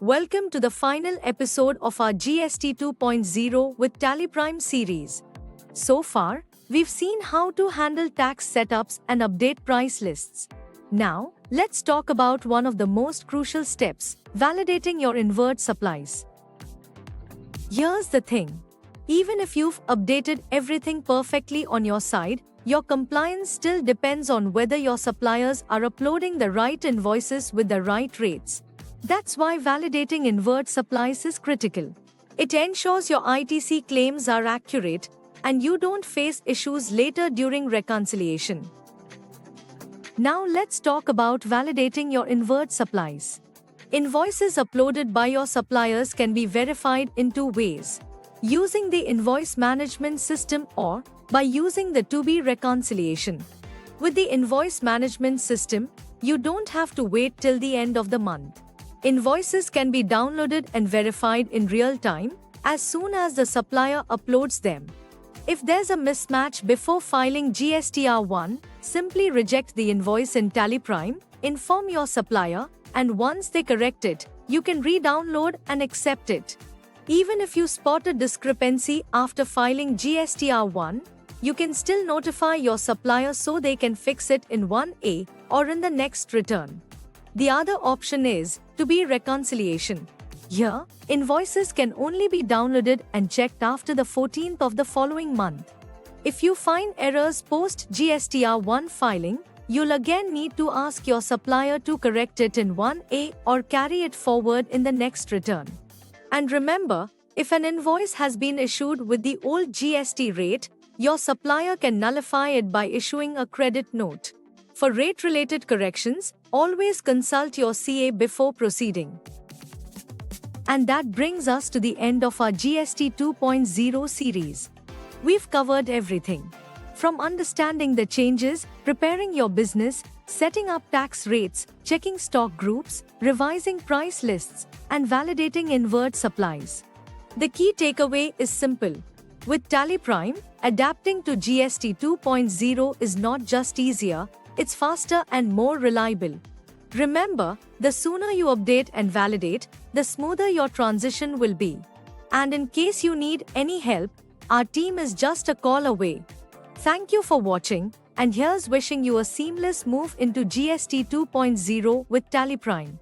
Welcome to the final episode of our GST 2.0 with TallyPrime series. So far, we've seen how to handle tax setups and update price lists. Now, let's talk about one of the most crucial steps, validating your inward supplies. Here's the thing. Even if you've updated everything perfectly on your side, your compliance still depends on whether your suppliers are uploading the right invoices with the right rates. That's why validating inward supplies is critical. It ensures your ITC claims are accurate and you don't face issues later during reconciliation. Now let's talk about validating your inward supplies. Invoices uploaded by your suppliers can be verified in two ways: using the invoice management system or by using the to-be reconciliation. With the invoice management system, you don't have to wait till the end of the month. Invoices can be downloaded and verified in real time as soon as the supplier uploads them. If there's a mismatch before filing GSTR1, simply reject the invoice in TallyPrime, inform your supplier, and once they correct it, you can re-download and accept it. Even if you spot a discrepancy after filing GSTR1, you can still notify your supplier so they can fix it in 1A or in the next return. The other option is to-be reconciliation. Here, invoices can only be downloaded and checked after the 14th of the following month. If you find errors post GSTR1 filing, you'll again need to ask your supplier to correct it in 1A or carry it forward in the next return. And remember, if an invoice has been issued with the old GST rate, your supplier can nullify it by issuing a credit note. For rate-related corrections, always consult your CA before proceeding. And that brings us to the end of our GST 2.0 series. We've covered everything. From understanding the changes, preparing your business, setting up tax rates, checking stock groups, revising price lists, and validating inward supplies. The key takeaway is simple. With TallyPrime, adapting to GST 2.0 is not just easier, it's faster and more reliable. Remember, the sooner you update and validate, the smoother your transition will be. And in case you need any help, our team is just a call away. Thank you for watching, and here's wishing you a seamless move into GST 2.0 with TallyPrime.